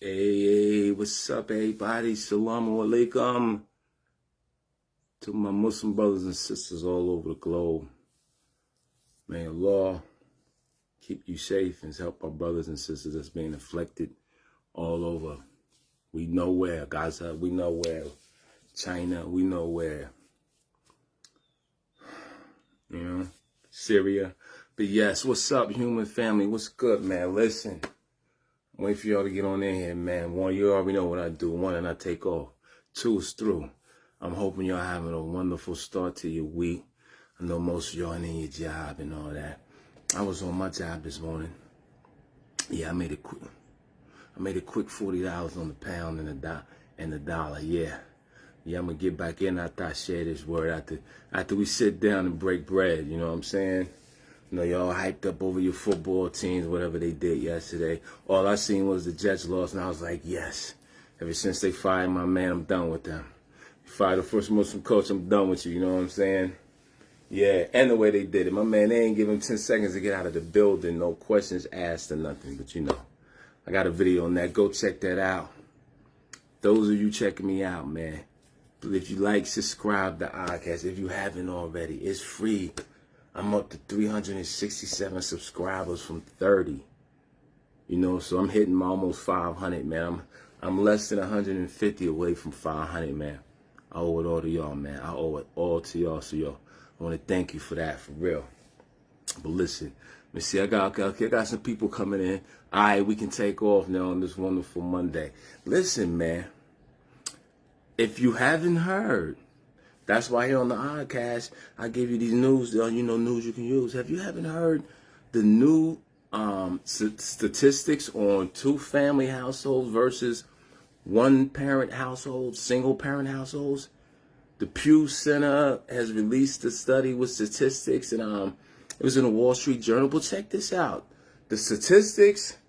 Hey, what's up, everybody? Salaam alaikum to my Muslim brothers and sisters all over the globe. May Allah keep you safe and help our brothers and sisters that's being afflicted all over. We know where, Gaza, we know where, China, we know where, Syria. But yes, what's up, human family? What's good, man? Listen. Wait for y'all to get on in here, man. One, you already know what I do. One, and I take off. Two, is through. I'm hoping y'all having a wonderful start to your week. I know most of y'all in your job and all that. I was on my job this morning. Yeah, I made it quick. $40 on the pound and the dollar. Yeah, I'm gonna get back in after I share this word. After we sit down and break bread. You know what I'm saying? You know, y'all hyped up over your football teams, whatever they did yesterday. All I seen was the Jets lost, and I was like, yes. Ever since they fired my man, I'm done with them. You fired the first Muslim coach, I'm done with you, you know what I'm saying? Yeah, and the way they did it. My man, they ain't give him 10 seconds to get out of the building. No questions asked or nothing, but you know. I got a video on that. Go check that out. Those of you checking me out, man. If you like, subscribe to Oddcast. If you haven't already, it's free. I'm up to 367 subscribers from 30. You know, so I'm hitting my almost 500, man. I'm less than 150 away from 500, man. I owe it all to y'all, man. I owe it all to y'all. So, yo, I want to thank you for that, for real. But listen, let me see. I got some people coming in. All right, we can take off now on this wonderful Monday. Listen, man. If you haven't heard, that's why here on the Oddcast, I give you these news, news you can use. Have you haven't heard the new statistics on two-family households versus one-parent households, single-parent households? The Pew Center has released a study with statistics, and it was in the Wall Street Journal. But check this out. The statistics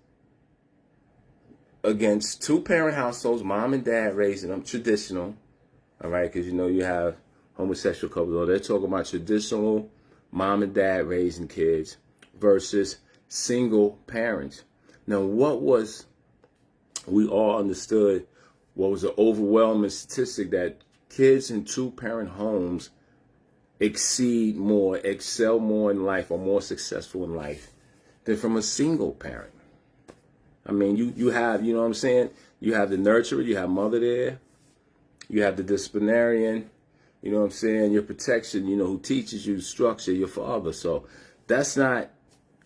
against two-parent households, mom and dad raising them, traditional, all right, because, you have homosexual couples, or they're talking about traditional mom and dad raising kids versus single parents. Now, we all understood what was an overwhelming statistic that kids in two-parent homes excel more in life, or more successful in life than from a single parent. I mean, you have, you know what I'm saying? You have the nurturer, you have mother there, you have the disciplinarian, you know what I'm saying, your protection, who teaches you structure, your father. So that's not,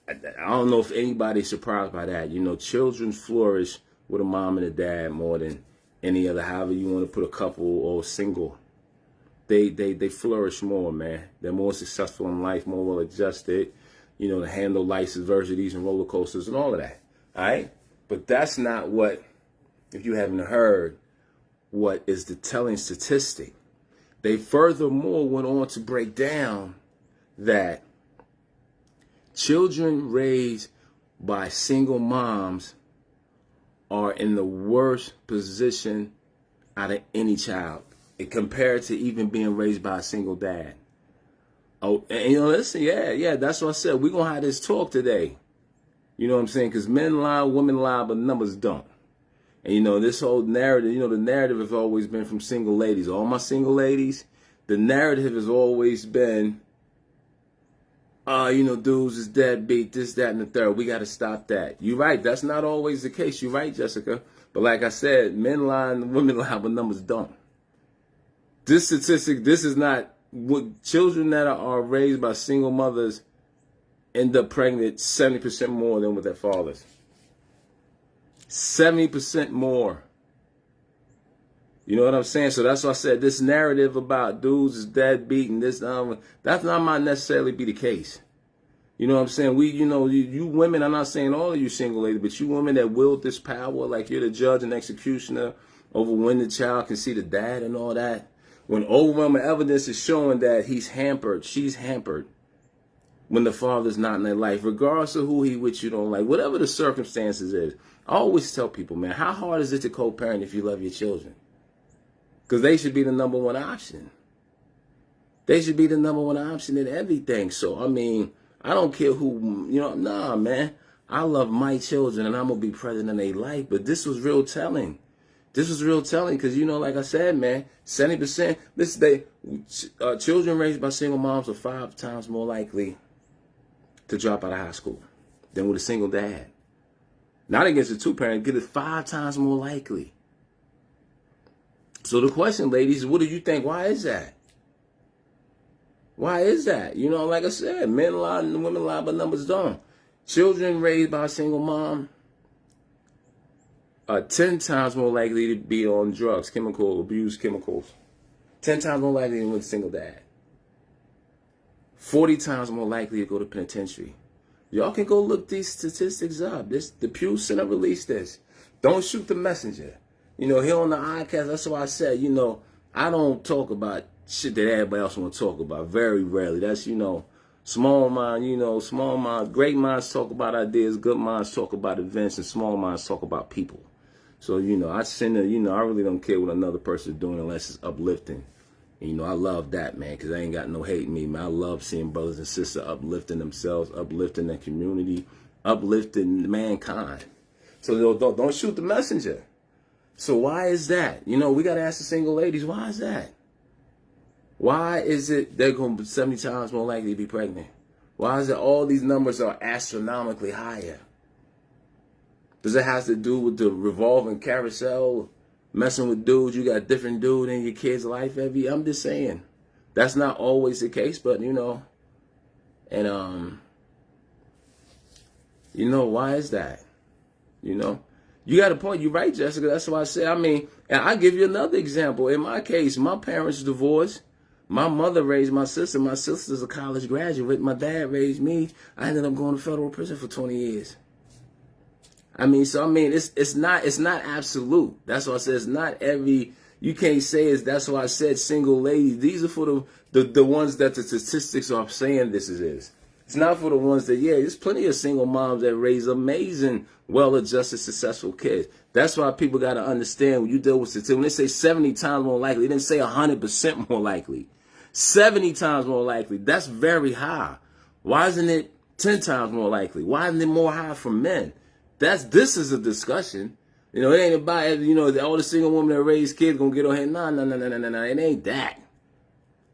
I don't know if anybody's surprised by that. Children flourish with a mom and a dad more than any other, however you want to put a couple or single. They flourish more, man. They're more successful in life, more well adjusted, to handle life's adversities and roller coasters and all of that. All right? But that's not what, if you haven't heard, what is the telling statistic. They furthermore went on to break down that children raised by single moms are in the worst position out of any child, compared to even being raised by a single dad. Oh, and listen, yeah, that's what I said. We're going to have this talk today. You know what I'm saying? Because men lie, women lie, but numbers don't. And, this whole narrative, the narrative has always been from single ladies. All my single ladies, the narrative has always been, dudes is deadbeat, this, that, and the third. We got to stop that. You're right. That's not always the case. You're right, Jessica. But like I said, men lie and women lie, but numbers don't. This statistic, this is not what children that are raised by single mothers end up pregnant 70% more than with their fathers. 70% more. You know what I'm saying? So that's why I said this narrative about dudes is deadbeat and this, that's not might necessarily be the case. You know what I'm saying? You women, I'm not saying all of you single ladies, but you women that wield this power, like you're the judge and executioner over when the child can see the dad and all that. When overwhelming evidence is showing that he's hampered, she's hampered, when the father's not in their life, regardless of who he with you don't like, whatever the circumstances is. I always tell people, man, how hard is it to co-parent if you love your children? Because they should be the number one option. They should be the number one option in everything. So, I mean, I don't care who, nah, man. I love my children and I'm going to be present in their life. But this was real telling. This was real telling because, you know, like I said, man, 70%, children raised by single moms are 5 times more likely to drop out of high school than with a single dad. Not against a two-parent, get it 5 times more likely. So the question, ladies, what do you think? Why is that? Why is that? You know, like I said, men lie and women lie, but numbers don't. Children raised by a single mom are 10 times more likely to be on drugs, abuse chemicals. 10 times more likely than with a single dad. 40 times more likely to go to penitentiary. Y'all can go look these statistics up. The Pew Center released this. Don't shoot the messenger. You know, here on the iCast, that's why I said, you know, I don't talk about shit that everybody else want to talk about. Very rarely. That's, you know, small minds, great minds talk about ideas, good minds talk about events, and small minds talk about people. So, you know, I really don't care what another person is doing unless it's uplifting. And, you know, I love that, man, because I ain't got no hate in me, man. I love seeing brothers and sisters uplifting themselves, uplifting their community, uplifting mankind. So don't shoot the messenger. So why is that? You know, we got to ask the single ladies, why is that? Why is it they're going to be 70 times more likely to be pregnant? Why is it all these numbers are astronomically higher? Does it have to do with the revolving carousel, messing with dudes? You got different dude in your kid's life every. I'm just saying, that's not always the case, but you know, and you know, why is that? You know, you got a point. You're right, Jessica. That's why I say. I mean, and I give you another example. In my case, my parents divorced. My mother raised my sister. My sister's a college graduate. My dad raised me. I ended up going to federal prison for 20 years. I mean, it's not absolute. That's why I said it's not every. You can't say it's. That's why I said single ladies. These are for the ones that the statistics are saying this is. It's not for the ones that, yeah, there's plenty of single moms that raise amazing, well-adjusted, successful kids. That's why people got to understand when you deal with statistics. When they say 70 times more likely, they didn't say 100% more likely. 70 times more likely. That's very high. Why isn't it 10 times more likely? Why isn't it more high for men? This is a discussion. You know, it ain't about, you know, all the single women that raise kids gonna get on here. No. It ain't that.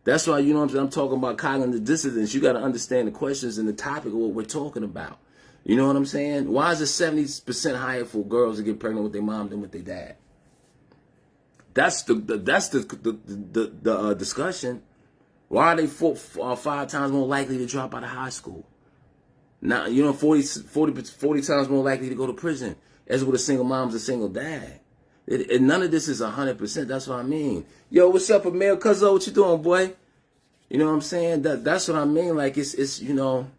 That's why, you know what I'm saying, I'm talking about cognitive dissonance. You got to understand the questions and the topic of what we're talking about. You know what I'm saying? Why is it 70% higher for girls to get pregnant with their mom than with their dad? That's the discussion. Why are they 5 times more likely to drop out of high school? Now, you know, 40 times more likely to go to prison as with a single mom's a single dad. And none of this is 100%. That's what I mean. Yo, what's up, Emil? Cuzzo, what you doing, boy? You know what I'm saying? That's what I mean. Like, it's you know,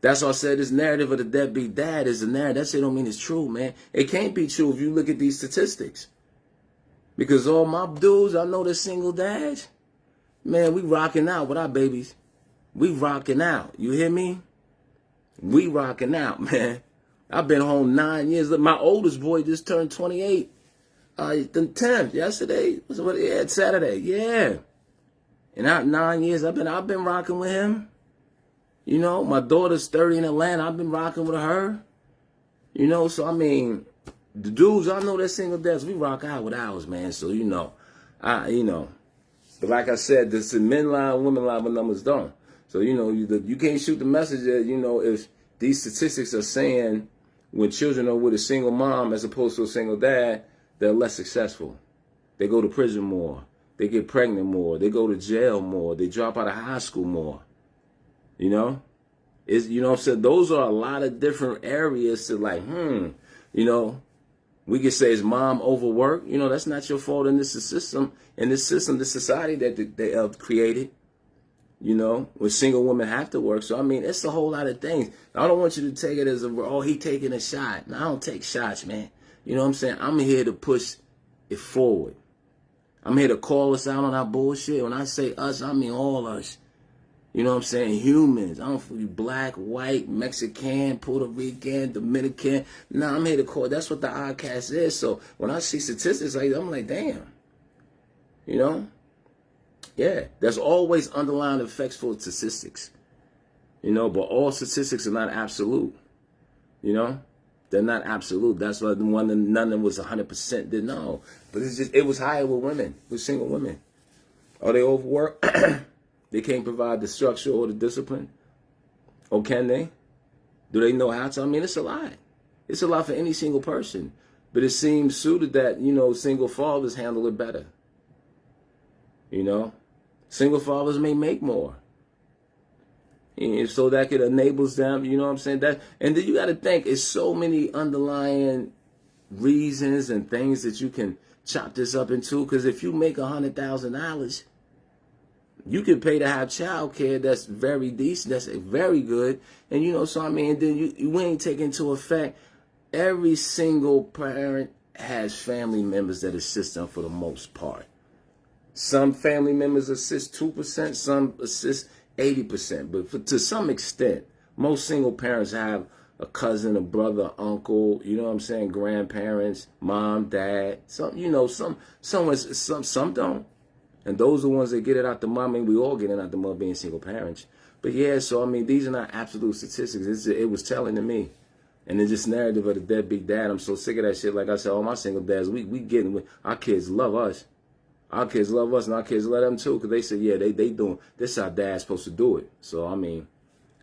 that's why I said this narrative of the deadbeat dad is a narrative. That shit don't mean it's true, man. It can't be true if you look at these statistics. Because all my dudes, I know they're single dads. Man, we rocking out with our babies. We rocking out. You hear me? We rocking out, man. I've been home 9 years. My oldest boy just turned 28. The 10th, yesterday. Yeah, Saturday. Yeah. And out 9 years, I've been rocking with him. You know, my daughter's 30 in Atlanta. I've been rocking with her. You know, so I mean, the dudes, I know they're single dads. We rock out with ours, man. So, you know, but like I said, this is men lie, women lie, but numbers don't. So, you know, you can't shoot the message that, you know, if these statistics are saying when children are with a single mom as opposed to a single dad, they're less successful. They go to prison more. They get pregnant more. They go to jail more. They drop out of high school more. You know? You know what I'm saying? Those are a lot of different areas to like, you know, we could say is mom overworked. You know, that's not your fault in this system, this society that they have created. You know, where single women have to work. So, I mean, it's a whole lot of things. I don't want you to take it as he taking a shot. No, I don't take shots, man. You know what I'm saying? I'm here to push it forward. I'm here to call us out on our bullshit. When I say us, I mean all us. You know what I'm saying? Humans. I don't feel you black, white, Mexican, Puerto Rican, Dominican. No, I'm here to call. That's what the iCast is. So when I see statistics like that, I'm like, damn. You know? Yeah, there's always underlying effects for statistics, you know, but all statistics are not absolute. You know, they're not absolute. That's why none of them was 100%. Did no, but it's just it was higher with women, with single women. Are they overworked? They can't provide the structure or the discipline, or can they? Do they know how to? I mean, it's a lot. It's a lot for any single person. But it seems suited that, you know, single fathers handle it better. You know? Single fathers may make more. And so that it enables them, you know what I'm saying? That, and then you got to think, it's so many underlying reasons and things that you can chop this up into. Because if you make $100,000, you can pay to have child care that's very decent, that's very good. And, you know, so I mean, then you ain't take into effect every single parent has family members that assist them for the most part. Some family members assist 2%, some assist 80%. But to some extent, most single parents have a cousin, a brother, uncle, you know what I'm saying, grandparents, mom, dad. Some, you know, some don't. And those are the ones that get it out the mud. I mean, we all get it out the mud being single parents. But yeah, so I mean, these are not absolute statistics. It was telling to me. And then this narrative of the deadbeat dad, I'm so sick of that shit. Like I said, all my single dads, we getting with our kids love us. Our kids love us and our kids love them too. Because they say, yeah, they doing, this is how dad's supposed to do it. So, I mean,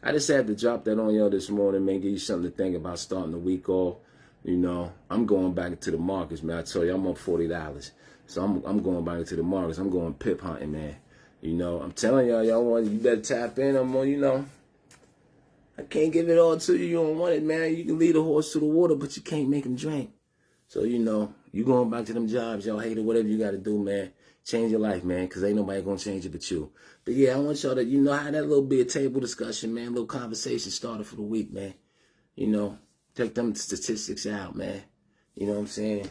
I just had to drop that on y'all this morning, man. Give you something to think about starting the week off. You know, I'm going back to the markets, man. I tell you, I'm up $40. So I'm going back to the markets. I'm going pip hunting, man. You know, I'm telling y'all, you better tap in. I'm on, you know. I can't give it all to you. You don't want it, man. You can lead a horse to the water, but you can't make him drink. So, you know, you going back to them jobs, y'all hate it, whatever you got to do, man. Change your life, man, because ain't nobody going to change it but you. But, yeah, I want y'all to, you know, have that little bit of table discussion, man, little conversation started for the week, man. You know, check them statistics out, man. You know what I'm saying?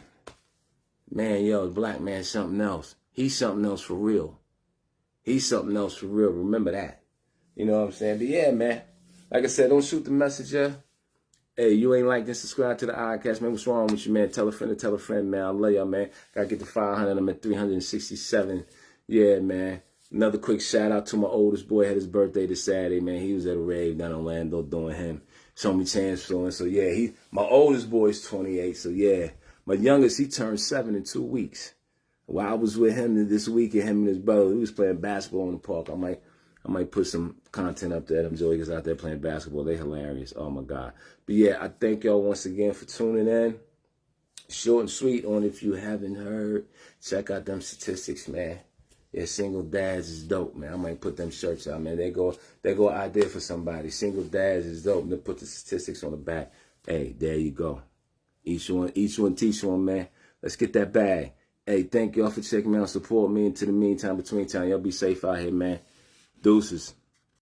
Man, yo, the black man's something else. He's something else for real. He's something else for real. Remember that. You know what I'm saying? But, yeah, man. Like I said, don't shoot the messenger. Hey, you ain't like and subscribe to the Oddcast, man. What's wrong with you, man? Tell a friend, man. I love y'all, man. Gotta get to 500. I'm at 367. Yeah, man. Another quick shout out to my oldest boy. Had his birthday this Saturday, man. He was at a rave down in Orlando doing him. Show me chance flowing. So, yeah, my oldest boy is 28. So, yeah. My youngest, he turned 7 in 2 weeks. While I was with him this week, and him and his brother, we was playing basketball in the park. I might put some content up there. Them Joey's out there playing basketball. They hilarious. Oh, my God. But, yeah, I thank y'all once again for tuning in. Short and sweet on if you haven't heard. Check out them statistics, man. Yeah, single dads is dope, man. I might put them shirts out, man. They go idea for somebody. Single dads is dope. And they put the statistics on the back. Hey, there you go. Each one teach one, man. Let's get that bag. Hey, thank y'all for checking me out. Support me. Until the meantime, between time, y'all be safe out here, man. Deuces.